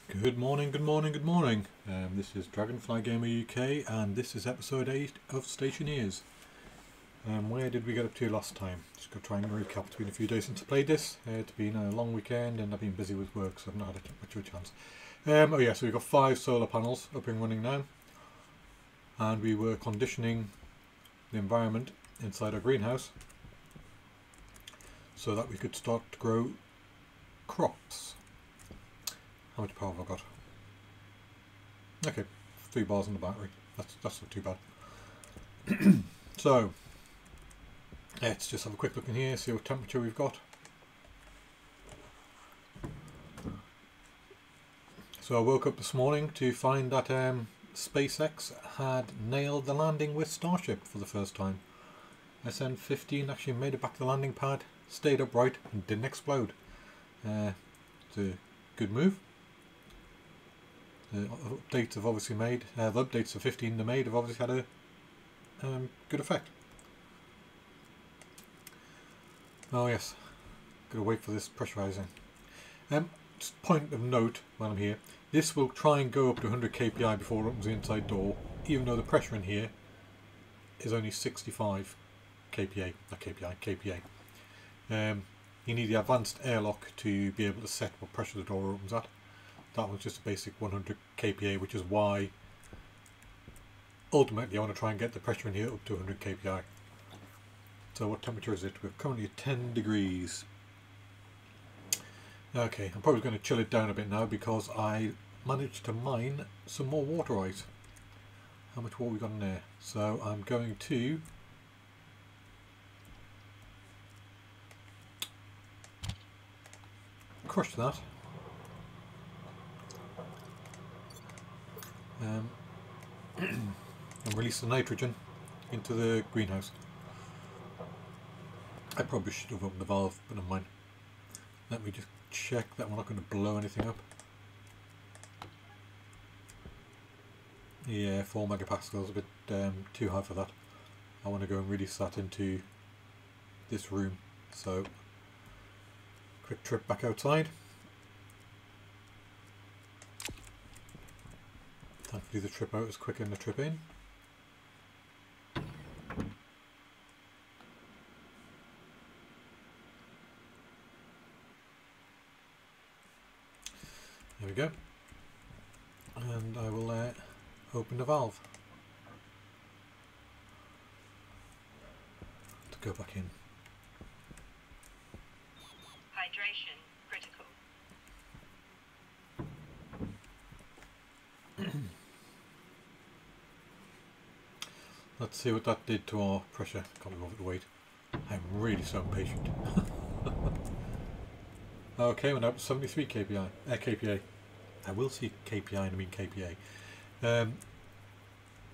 Good morning, good morning, good morning. This is Dragonfly Gamer UK and this is episode 8 of Stationeers. Where did we get up to last time? Just got to try and recap. It's been a few days since I played this. It's been a long weekend and I've been busy with work, so I've not had much of a chance. Oh yeah, so we've got 5 solar panels up and running now. And we were conditioning the environment inside our greenhouse so that we could start to grow crops. How much power have I got? Okay, 3 bars on the battery. That's not too bad. So let's just have a quick look in here, see what temperature we've got. So I woke up this morning to find that SpaceX had nailed the landing with Starship for the first time. SN-15 actually made it back to the landing pad, stayed upright and didn't explode. It's a good move. The updates have obviously made, the updates of 15 they made have obviously had a good effect. Oh yes, gotta wait for this pressurizing. Just point of note while I'm here, this will try and go up to 100 kPa before it opens the inside door, even though the pressure in here is only 65 kPa, not kPa, kPa. You need the advanced airlock to be able to set what pressure the door opens at. That one's just a basic 100 kPa, which is why ultimately I want to try and get the pressure in here up to 100 kPa. So what temperature is it? We're currently at 10 degrees. Okay, I'm probably going to chill it down a bit now because I managed to mine some more water ice. How much water we got in there? So I'm going to crush that. And release the nitrogen into the greenhouse. I probably should have opened the valve, but never mind. Let me just check that we're not going to blow anything up. Yeah, 4 megapascals, a bit too high for that. I want to go and release that into this room. So, quick trip back outside. Thankfully the trip out is quicker than the trip in. There we go. And I will open the valve to go back in. Hydration critical. Let's see what that did to our pressure. Can't be bothered to wait. I'm really so impatient. Okay, we're now at 73 kPa. kPa. I will see kPa and I mean kPa.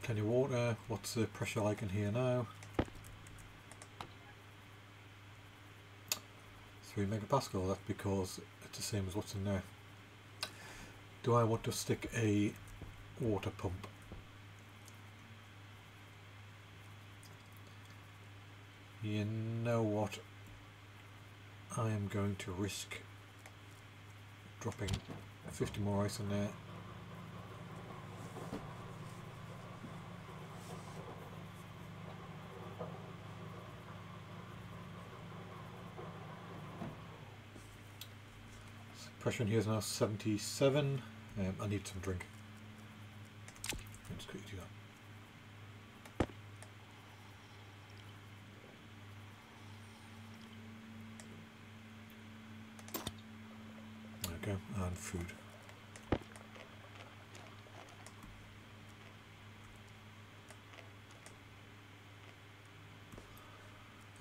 Plenty of water. What's the pressure like in here now? 3 megapascal. That's because it's the same as what's in there. Do I want to stick a water pump? You know what? I am going to risk dropping 50 more ice in there. So pressure in here is now 77. I need some drink. Let's quickly do that. There we go, and food.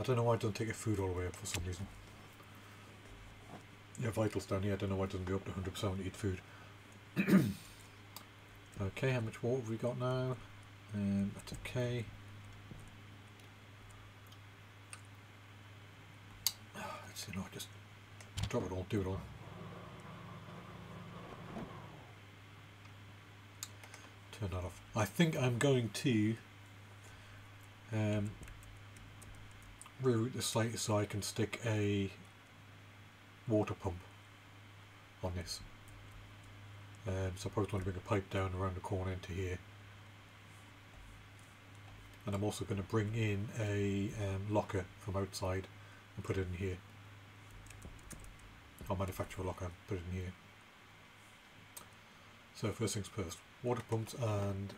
I don't know why it doesn't take your food all the way up for some reason. Yeah, vitals down here, I don't know why it doesn't go up to 100% when you eat food. Okay, how much water have we got now? That's okay. Let's see, no, just drop it all, do it all. Turn that off. I think I'm going to reroute this slightly so I can stick a water pump on this. So I probably want to bring a pipe down around the corner into here. And I'm also going to bring in a locker from outside and put it in here. I'll manufacture a locker and put it in here. So first things first, water pumps and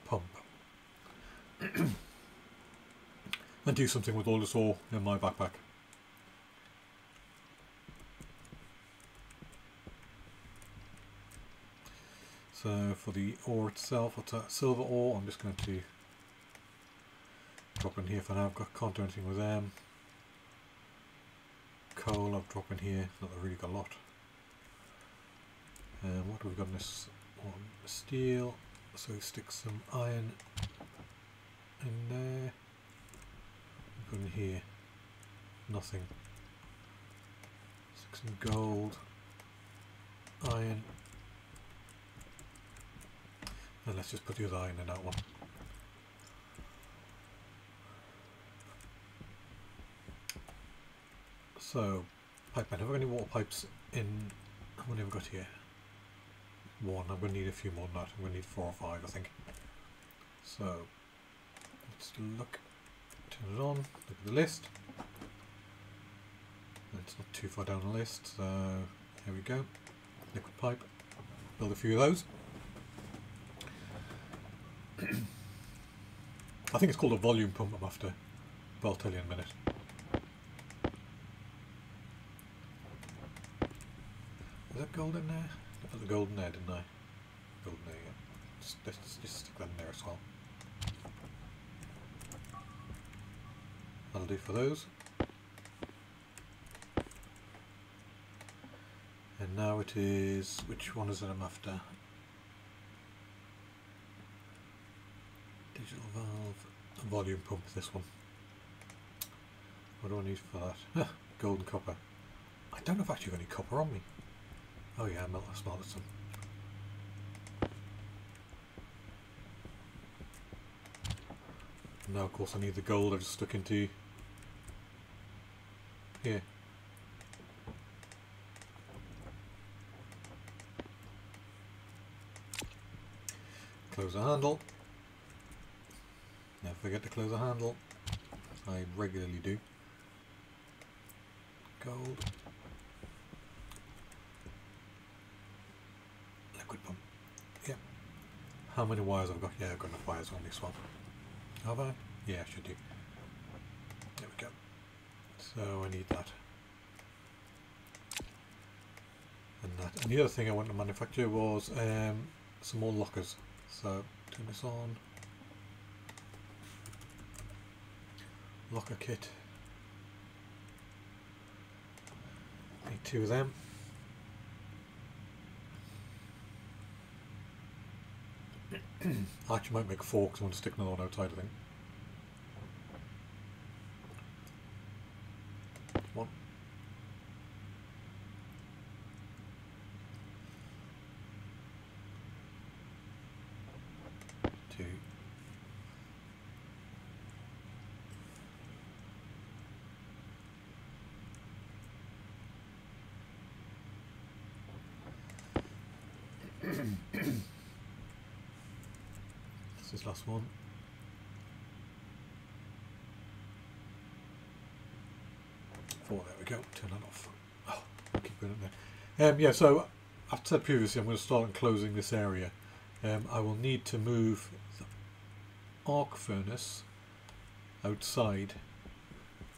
pump. And do something with all this ore in my backpack. So for the ore itself, what's that? Silver ore, I'm just going to drop in here for now. Can't do anything with them. Coal I'll drop in here, not that I really got a lot. What have we got in this one? Steel, so stick some iron in there. Put in here, nothing. Stick some gold, iron, and let's just put the other iron in that one. So, pipe man, have I got any water pipes in? How many have I got here? One. I'm going to need a few more than that. I'm going to need 4 or 5, I think. So, let's look. Turn it on. Look at the list. It's not too far down the list. So, here we go. Liquid pipe. Build a few of those. I think it's called a volume pump I'm after, but I'll tell you in a minute. Is that gold in there? I put the gold in there, didn't I? Gold in there, yeah. Let's just stick that in there as well. That'll do for those. And now it is, which one is it I'm after? Digital valve, volume pump, this one. What do I need for that? Gold and copper. I don't know if I've actually got any copper on me. Oh yeah, I smelted some. Now of course I need the gold I've just stuck into here. Close the handle. Never forget to close the handle. I regularly do. Gold. Liquid pump. Yeah. How many wires have I got? Yeah, I've got enough wires on this one. Have I? Yeah, I should do. There we go. So I need that. And that. And the other thing I wanted to manufacture was some more lockers. So turn this on. Locker kit. Need 2 of them. I actually might make 4 because I want to stick another one outside, I think. 1. 2. 'This is last one. 4, there we go. Turn that off. Oh, keep putting it there. Yeah, so I've said previously I'm going to start enclosing this area. I will need to move the arc furnace outside.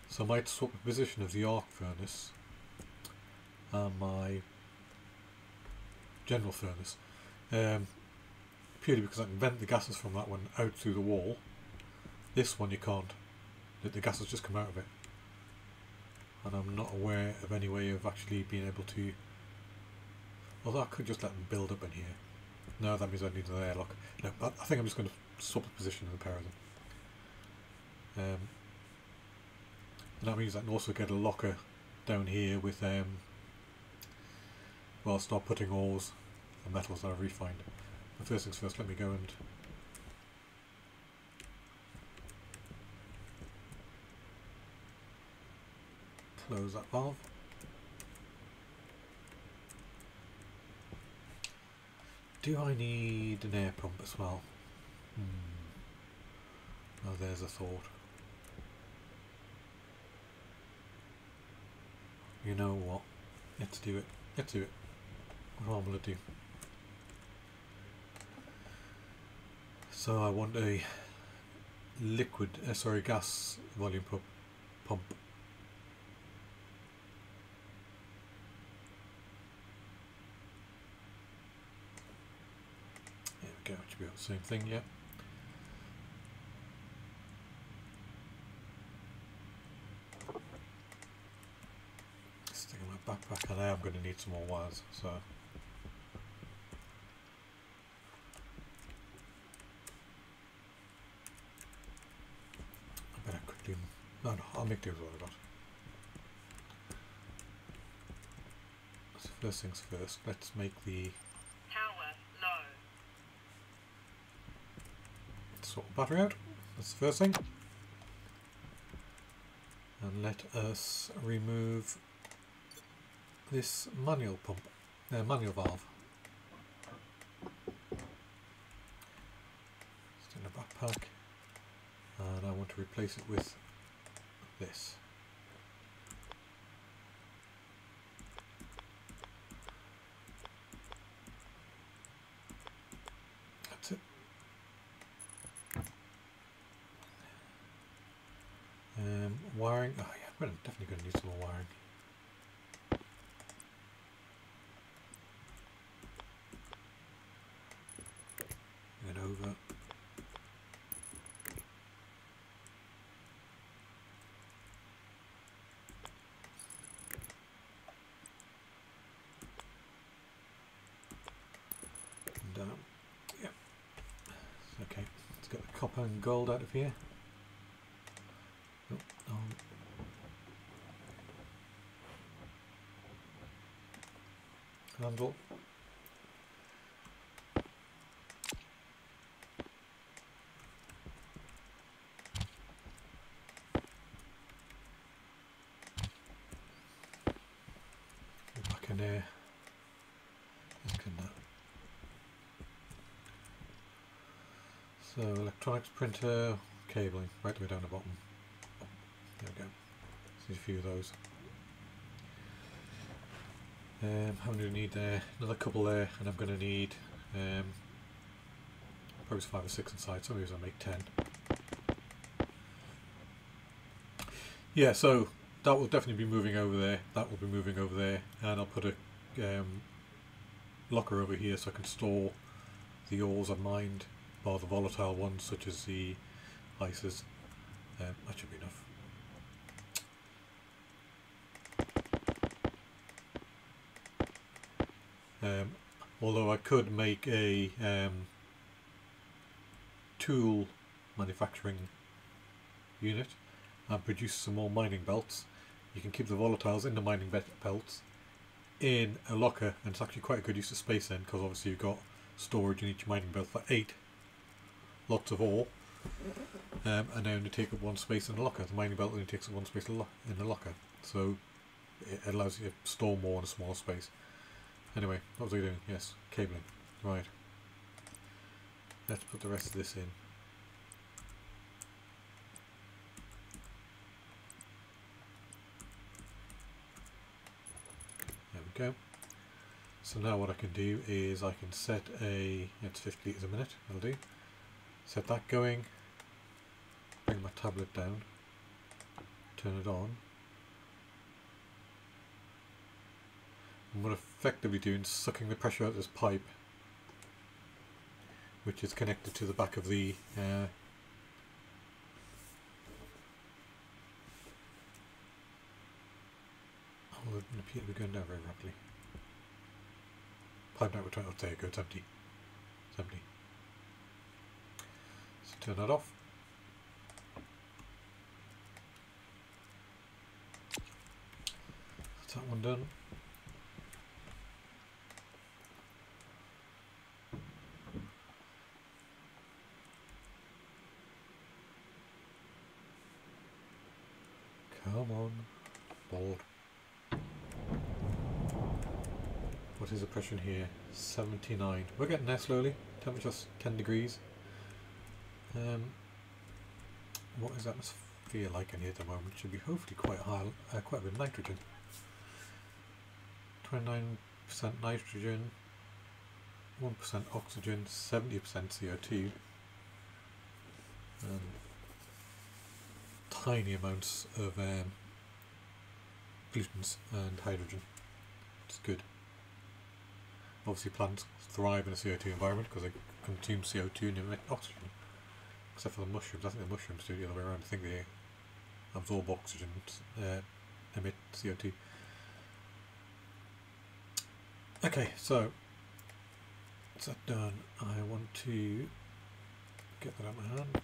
So I might swap the position of the arc furnace and my general furnace. Purely because I can vent the gases from that one out through the wall. This one you can't. The gases just come out of it. And I'm not aware of any way of actually being able to... Although I could just let them build up in here. No, that means I need an airlock. No, I think I'm just going to swap the position of the pair of them. And that means I can also get a locker down here with... well, I'll start putting ores and metals that I've refined. But first things first, let me go and close that valve. Do I need an air pump as well? Oh, there's a thought. You know what? Let's do it. Let's do it. What am I going to do? So I want a liquid, gas volume pump. There we go, it should be the same thing, yeah. Stick in my backpack, and I am going to need some more wires, so. I better quickly, no, I'll make do with what I got. So first things first, let's make the Power low. sort of battery out. That's the first thing. And let us remove this manual pump, manual valve. It's in a backpack, and I want to replace it with this. That's it. Wiring. Oh yeah, we're definitely going to need some more wiring. Bring it over. And yeah. Okay, let's get the copper and gold out of here. Handle. Back in there. So electronics, printer, cabling, right the way down the bottom. There we go. See a few of those. How many do I need there? Another couple there, and I'm going to need probably 5 or 6 inside. Some of these I'll make 10. Yeah, so that will definitely be moving over there. That will be moving over there, and I'll put a locker over here so I can store the ores I've mined, or the volatile ones such as the ices. That should be enough. Although I could make a tool manufacturing unit and produce some more mining belts. You can keep the volatiles in the mining belts in a locker, and it's actually quite a good use of space then, because obviously you've got storage in each mining belt for 8 lots of ore, and they only take up 1 space in the locker. The mining belt only takes up 1 space in the locker, so it allows you to store more in a smaller space. Anyway, what was I doing? Yes, cabling. Right. Let's put the rest of this in. There we go. So now what I can do is I can set it's 50 litres a minute, that'll do. Set that going, bring my tablet down, turn it on. And what I'm effectively doing is sucking the pressure out of this pipe, which is connected to the back of the oh, it doesn't appear to be going down very rapidly. Pipe network, oh, there you go, it's empty. It's empty. So turn that off. That's that one done. Come on, board. What is the pressure in here? 79. We're getting there slowly. Temperature's 10 degrees. What is the atmosphere like in here at the moment? It should be hopefully quite high, quite a bit of nitrogen. 29% nitrogen, 1% oxygen, 70% CO2, tiny amounts of pollutants and hydrogen. It's good. Obviously plants thrive in a CO2 environment because they consume CO2 and emit oxygen. Except for the mushrooms. I think the mushrooms do the other way around. I think they absorb oxygen, emit CO2. Okay, so that's that done. I want to get that out of my hand.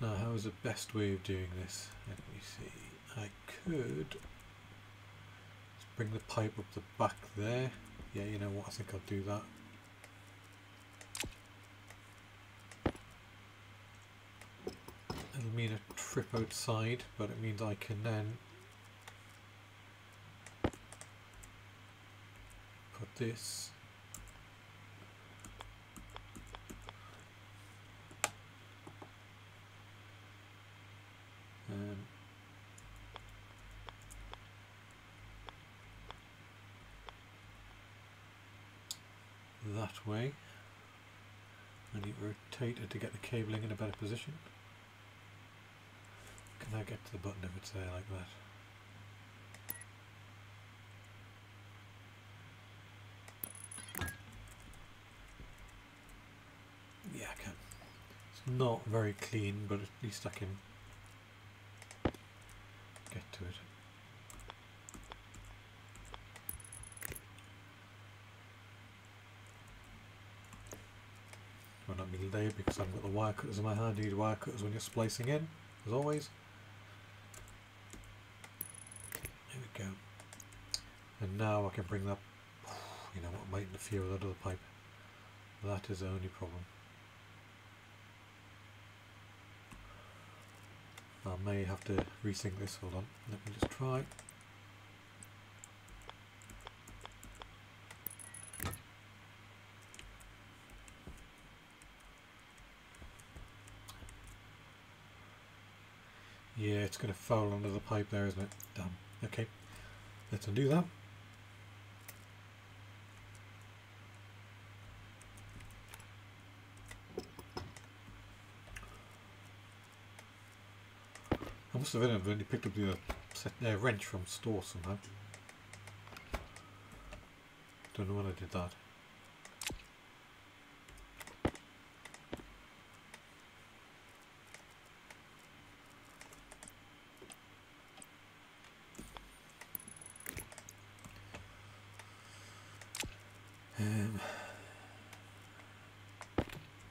Now, how is the best way of doing this? Let me see. I could just bring the pipe up the back there. Yeah, you know what? I think I'll do that. It'll mean a trip outside, but it means I can then put this that way. I need to rotate it to get the cabling in a better position. Can I get to the button if it's there like that? Yeah, I can. It's not very clean, but at least I can get to it. Well, not middle day because I haven't got the wire cutters in my hand. You need wire cutters when you're splicing in, as always. There we go. And now I can bring that, you know what might interfere with that other pipe. That is the only problem. I may have to resync this. Hold on, let me just try. Yeah, it's going to foul under the pipe there, isn't it? Damn. Okay, let's undo that. I must have inadvertently picked up the wrench from store somehow. Don't know when I did that.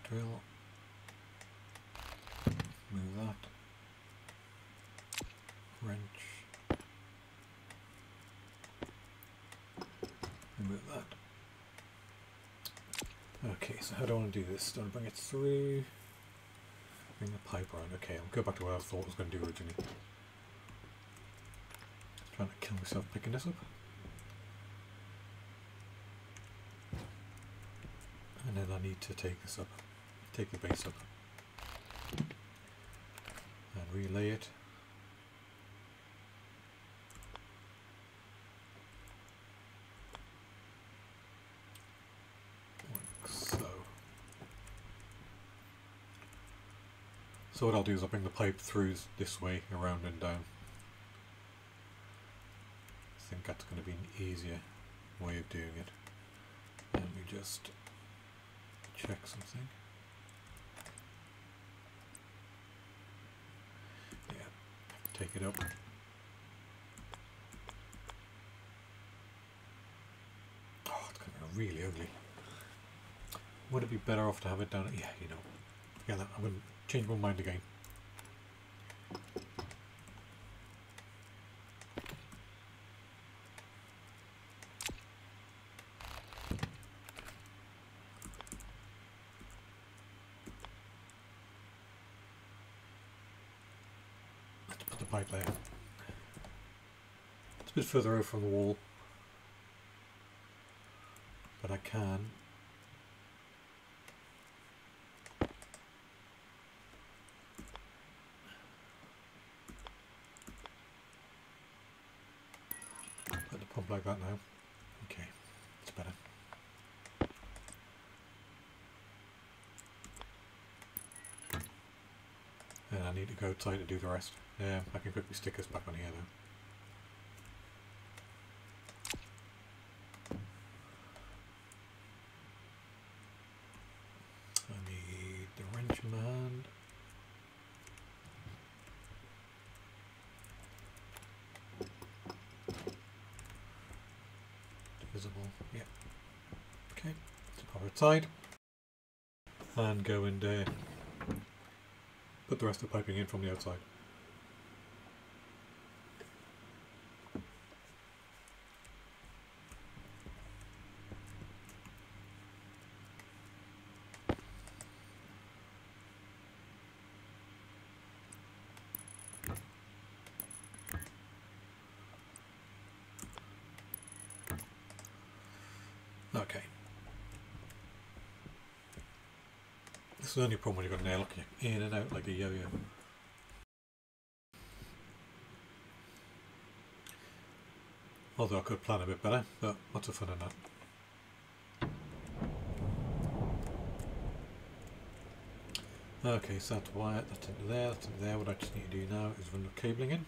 Drill. Move that. Wrench. Remove that. Okay, so how do I want to do this? Do I want to bring it through? Bring the pipe around. Okay, I'll go back to what I thought I was going to do originally. Just trying to kill myself picking this up. And then I need to take this up. Take the base up. And relay it. So what I'll do is I'll bring the pipe through this way, around and down. I think that's going to be an easier way of doing it. Let me just check something. Yeah, take it up. Oh, it's going to be really ugly. Would it be better off to have it down? Yeah, you know. Yeah, I wouldn't change my mind again. Let's put the pipe there. It's a bit further out from the wall, but I can. Let the pump like that now. Okay, it's better. And I need to go outside to do the rest. I can quickly stick this back on here though. I need the wrench in my hand. Visible, yeah. Okay, so pop outside and go and put the rest of the piping in from the outside. Okay. This is the only problem when you've got an air lock in and out like a yo-yo. Although I could plan a bit better, but what's the fun in that? Okay, so that's wire, that's into there, that's into there. What I just need to do now is run the cabling in.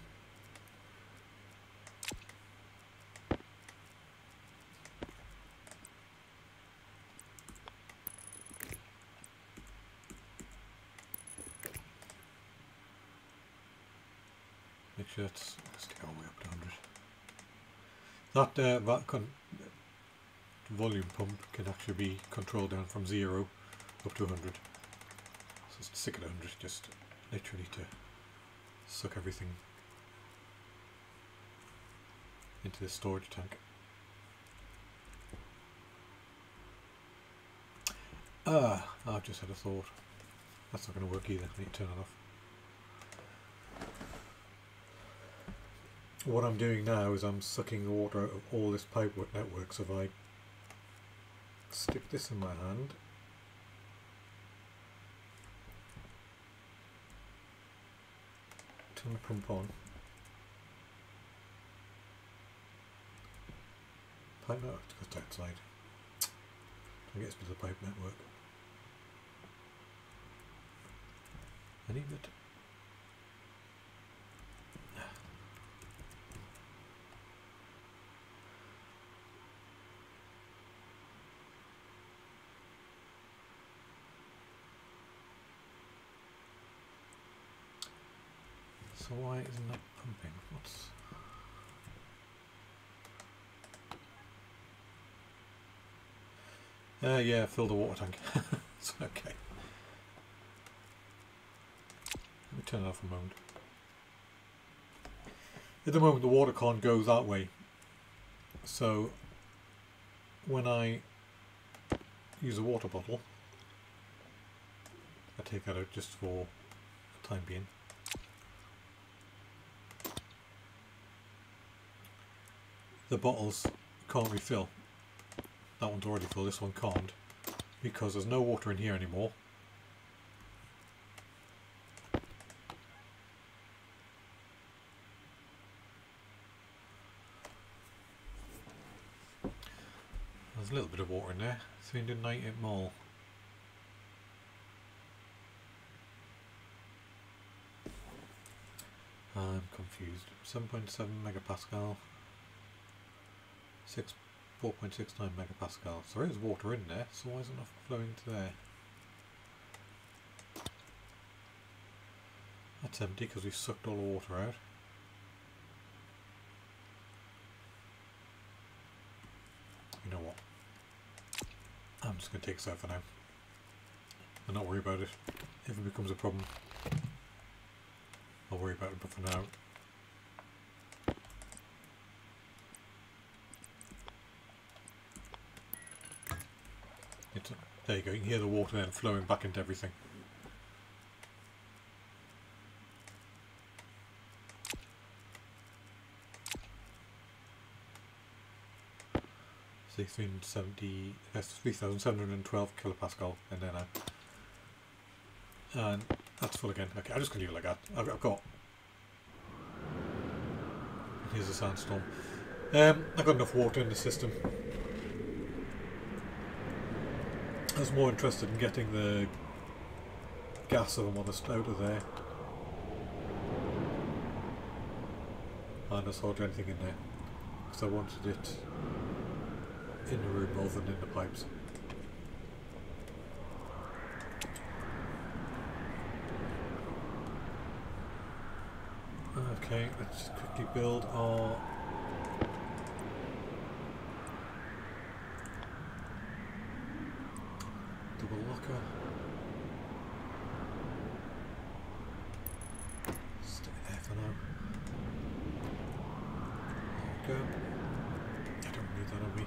Make sure it's stick all the way up to 100. That volume pump can actually be controlled down from 0 up to 100. So stick it at 100, just literally to suck everything into the storage tank. I've just had a thought. That's not going to work either. I need to turn it off. What I'm doing now is I'm sucking the water out of all this pipe network, so if I stick this in my hand, turn the pump on, pipe network goes outside, so it gets to the pipe network. I need it. So why isn't that pumping? What's... yeah, fill the water tank. It's okay. Let me turn it off a moment. At the moment the water can't go that way. So when I use a water bottle, I take that out just for the time being. The bottles can't refill. That one's already full, this one can't, because there's no water in here anymore. There's a little bit of water in there, 398 mole. I'm confused. 7.7 megapascal. 4.69 megapascal. So there is water in there, so why is it not flowing to there? That's empty because we've sucked all the water out. You know what? I'm just going to take this out for now and not worry about it. If it becomes a problem, I'll worry about it, but for now there you go, you can hear the water then flowing back into everything. say 370, that's 3,712 kilopascal and then and that's full again. Okay, I'm just going to leave it like that. I've got, here's a sandstorm. I've got enough water in the system. I was more interested in getting the gas of them on the out of there. And I saw anything in there because I wanted it in the room rather than in the pipes. Okay, let's just quickly build our double locker. Stick it there for now. There we go. I don't need that on me.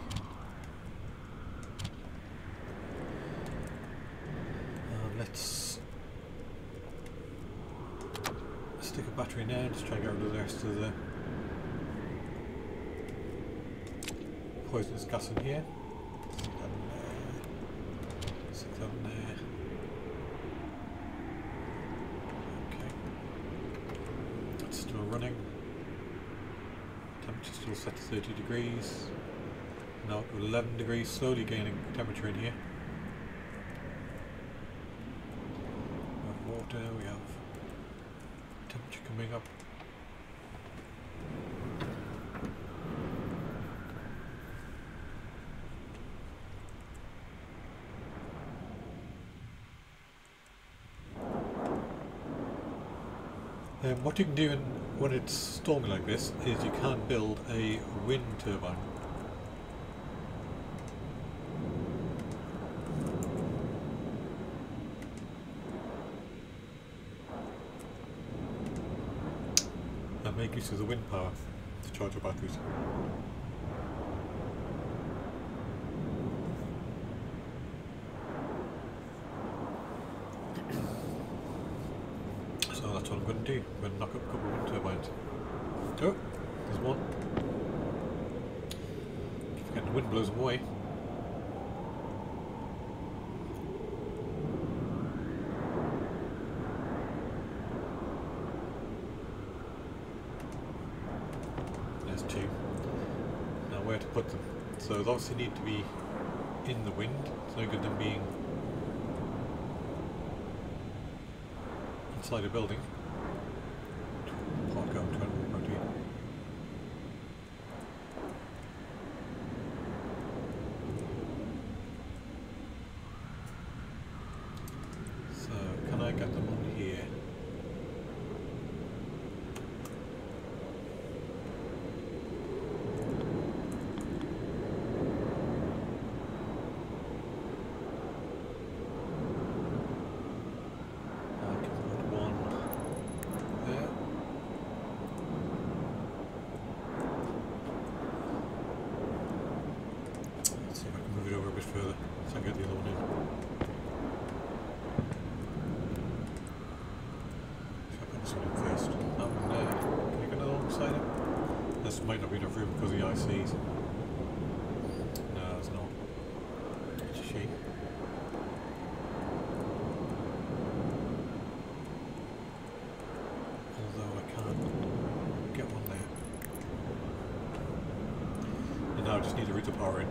Let's stick a battery in there, just try and get rid of the rest of the poisonous gas in here. Stick that in there. Okay. That's still running. Temperature still set to 30 degrees. Now to 11 degrees, slowly gaining temperature in here. Water, we have temperature coming up. What you can do when it's storming like this is you can build a wind turbine. Make use of the wind power to charge your batteries. So that's what I'm going to do. I'm going to knock up a couple of wind turbines. Oh, there's one. Keep forgetting the wind blows them away. Now where to put them? So they obviously need to be in the wind. It's no good them being inside a building. Park out 20 protein. So can I get them on here? Further, so I can get the other one in. Should I put this one in first? That one there. Can you get another one beside it? This might not be enough room because of the ICs. No, it's not. It's a shame. Although I can't get one there. And now I just need to route the power in.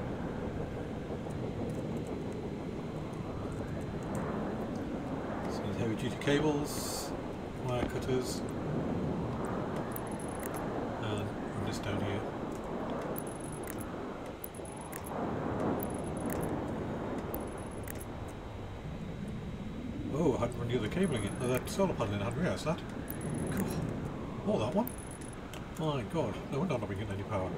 Heavy duty cables, wire cutters, and run this down here. Oh, I hadn't run the other cabling in. Oh, that solar panel in, I hadn't realised that. God. Oh, that one? My god, no wonder I'm not getting any power.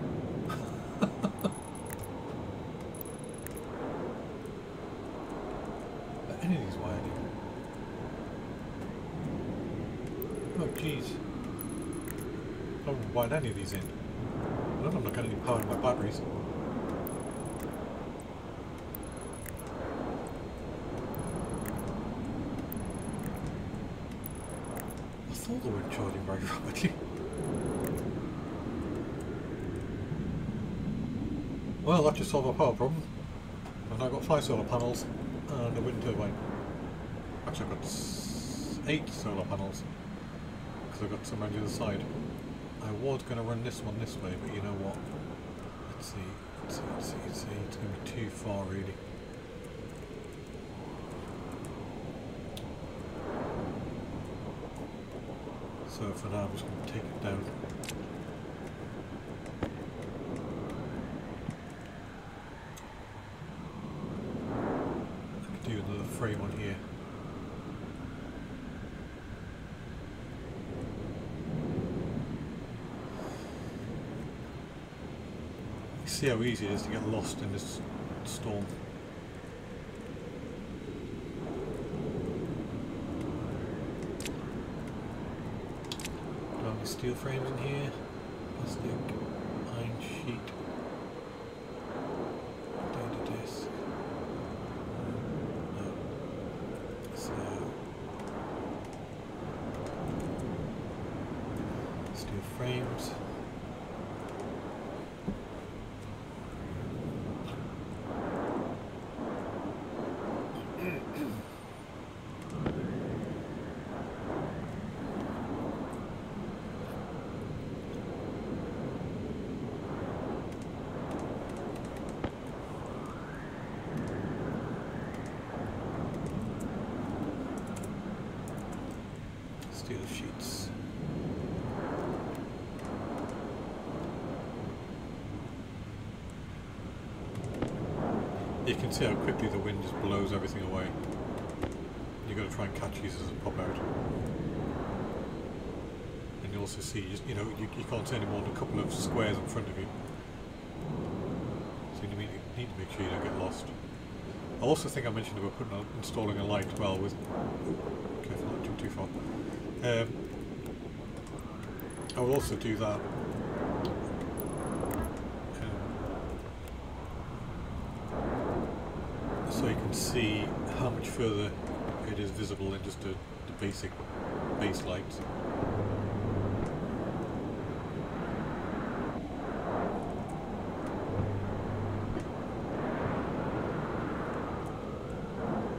Any of these wired in? Oh jeez. I haven't wired any of these in. I'm not getting any power in my batteries. I thought they weren't charging very rapidly. Well, that just solved our power problem. And I've got 5 solar panels and a wind turbine. Actually, I've got 8 solar panels because I've got some around the other side. I was going to run this one this way, but you know what? Let's see. It's going to be too far, really. So for now, I'm just going to take it down. I could do another frame on here. You see how easy it is to get lost in this storm. Steel frames in here, plastic, iron sheet, data disc, no, so steel frames, steel sheets. You can see how quickly the wind just blows everything away. You've got to try and catch these as they pop out. And you also see, you know, you can't see any more than a couple of squares in front of you. So you need to make sure you don't get lost. I also think I mentioned about installing a light. Well, with careful not to jump too far. I will also do that. So you can see how much further it is visible than just the basic base lights.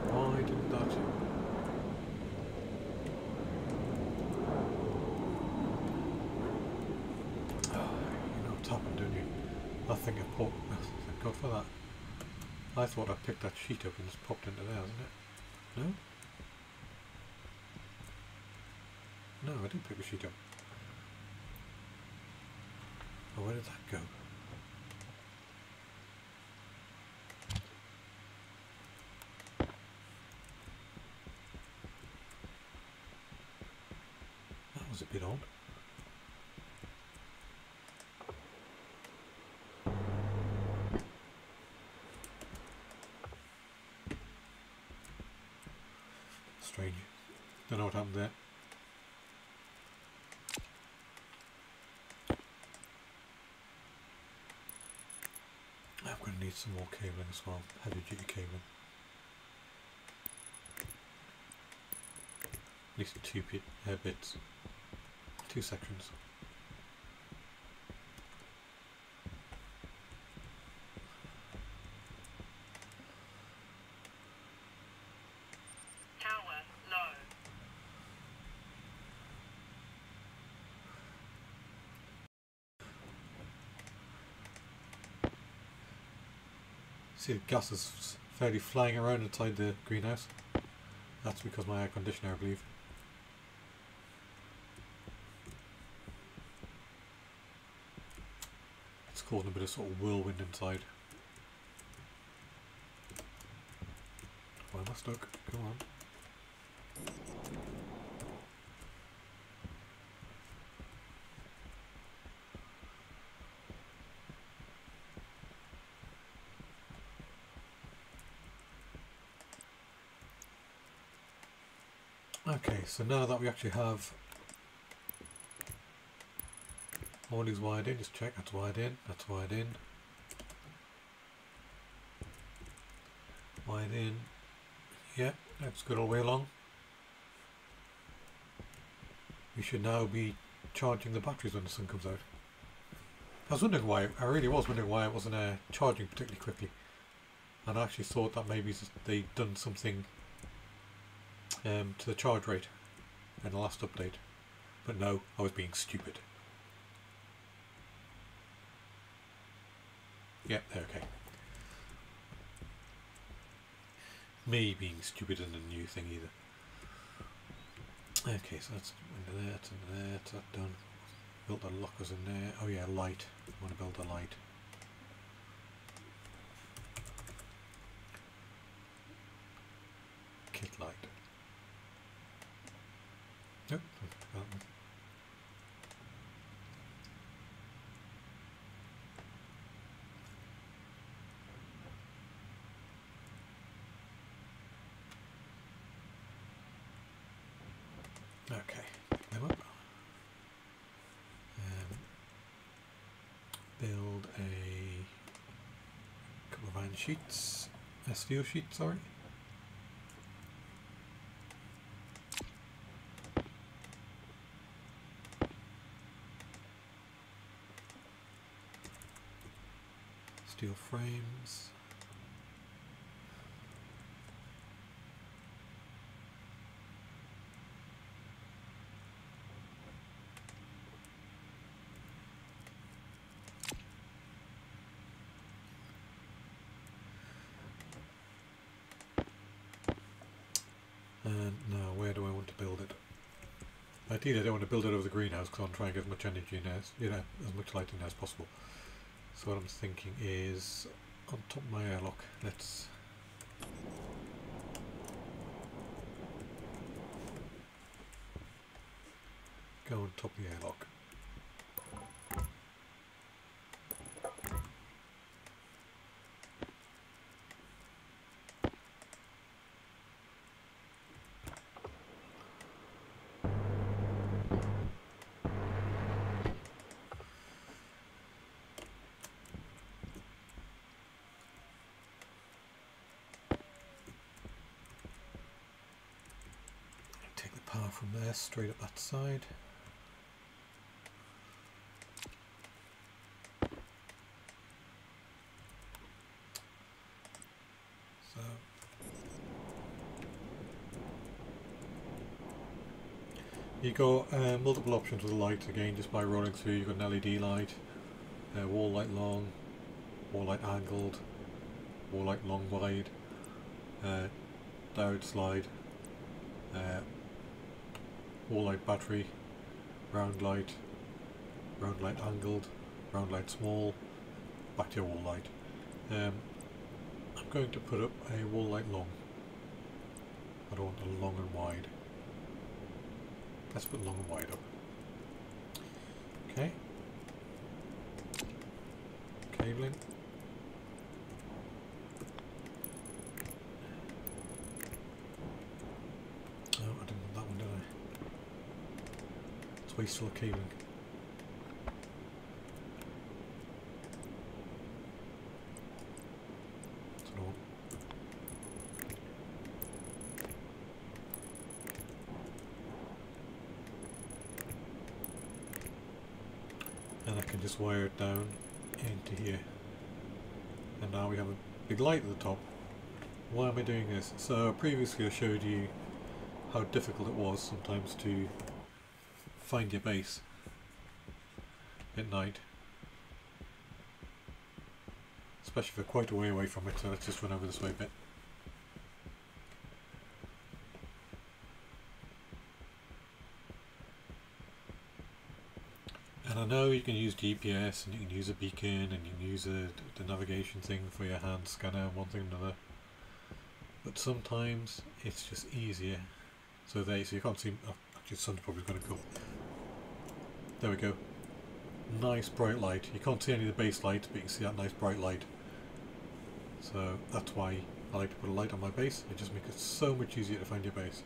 Why didn't that? You know what's happened, don't you? I think I put. Thank God for that. I thought I picked that sheet up and it's popped into there, hasn't it? No? No, I didn't pick the sheet up. Oh, where did that go? That was a bit odd. Strange. Don't know what happened there. I'm going to need some more cabling as well, heavy duty cabling. At least two bits, 2 sections. See, the gas is fairly flying around inside the greenhouse. That's because my air conditioner, I believe. It's causing a bit of sort of whirlwind inside. Why am I stuck? Come on. Okay, so now that we actually have all these wired in, just check, that's wired in, that's wired in. Wired in, yeah, that's good all the way along. We should now be charging the batteries when the sun comes out. I was wondering why, I really was wondering why it wasn't charging particularly quickly. And I actually thought that maybe they'd done something to the charge rate in the last update. But no, I was being stupid. Yep, they're okay. Me being stupid isn't a new thing either. Okay, so that's into there, that's into there, that's that done. Built the lockers in there. Oh yeah, light. I want to build a light. Kit light. Nope, that one. Okay, pick them up. Build a couple of iron sheets, steel sheets, sorry. Steel frames. And now, where do I want to build it? Ideally, I don't want to build it over the greenhouse because I want to try and get as much energy in there, as much light in there as possible. So what I'm thinking is, on top of my airlock, let's go on top of the airlock. Take the power from there straight up that side. So you got multiple options with the light again just by rolling through. You've got an LED light, wall light long, wall light angled, wall light long wide, diode slide, wall light battery, round light angled, round light small, back to your wall light. I'm going to put up a wall light long. I don't want a long and wide. Let's put long and wide up. Okay. Cabling. Oh, I didn't want that one, did I? It's wasteful cabling. And I can just wire it down into here, and now we have a big light at the top. Why am I doing this? So previously I showed you how difficult it was sometimes to find your base at night, especially if you're quite a way away from it. So let's just run over this way a bit. And I know you can use GPS and you can use a beacon and you can use the navigation thing for your hand scanner and one thing and another, but sometimes it's just easier. So there, so you can't see. Oh, actually, the sun's probably going to go. There we go. Nice bright light. You can't see any of the base light, but you can see that nice bright light. So that's why I like to put a light on my base. It just makes it so much easier to find your base.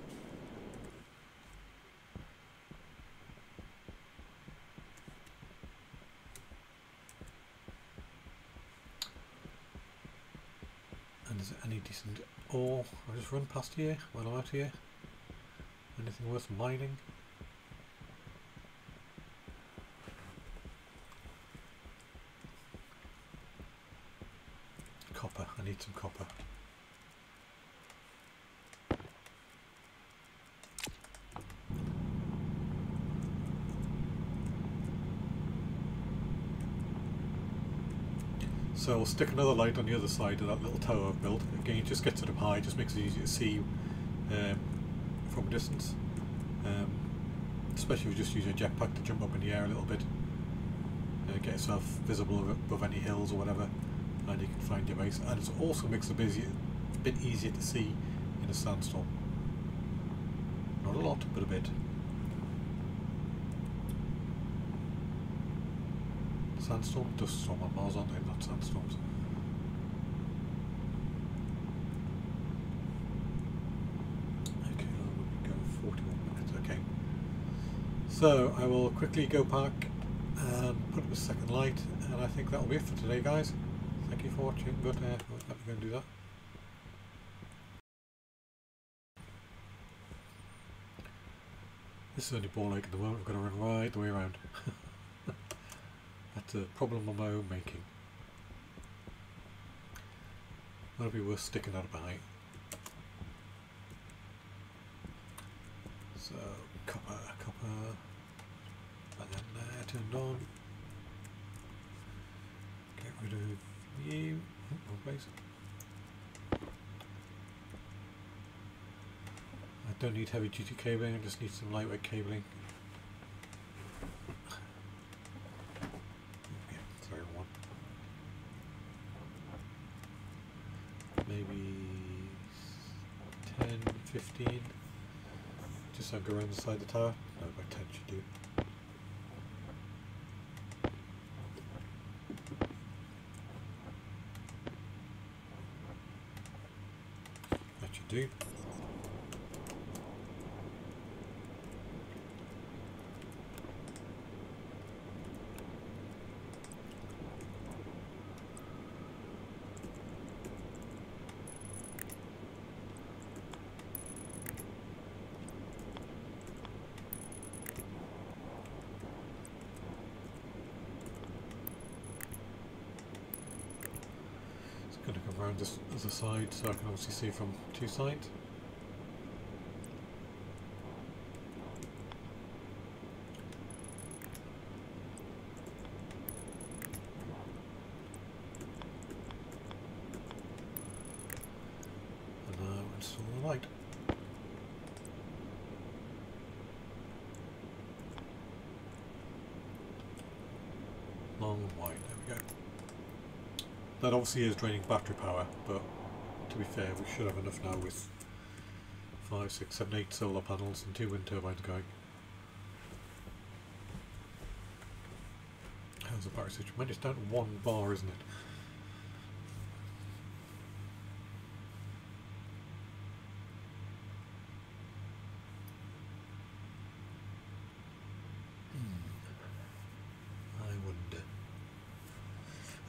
And is there any decent ore? I'll just run past here while I'm out here. Anything worth mining? need some copper. So we'll stick another light on the other side of that little tower I've built. Again, just gets it up high, just makes it easier to see from a distance. Especially if you just use your jetpack to jump up in the air a little bit. Get yourself visible above any hills or whatever, and you can find your base. And it also makes it a bit easier to see in a sandstorm. Not a lot, but a bit. Sandstorm? Dust storm on Mars, aren't they? Not sandstorms. Okay, we go 41 minutes, okay. So I will quickly go back and put up a second light, and I think that'll be it for today, guys. Thank you for watching, but we're going to do that. This is only ball ache at the moment, I've got to run right the way around. That's a problem of my own making. That'll be worth sticking that behind. So, copper, and then turned on. Get rid of you. Wrong place. I don't need heavy duty cabling, I just need some lightweight cabling. Maybe 10, 15, just so I go around the side of the tower. No, about 10 should do. That should do. Going to come around this other side so I can obviously see from two sides. And now install the light. Long and wide, there we go. That obviously is draining battery power, but to be fair, we should have enough now with 5, 6, 7, 8 solar panels and 2 wind turbines going. How's the battery situation? Mind, it's down to 1 bar, isn't it?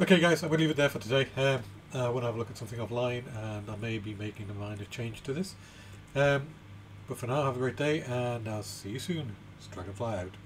Okay guys, I'm going to leave it there for today. I want to have a look at something offline, and I may be making a minor change to this. But for now, have a great day, and I'll see you soon. It's Dragonfly out.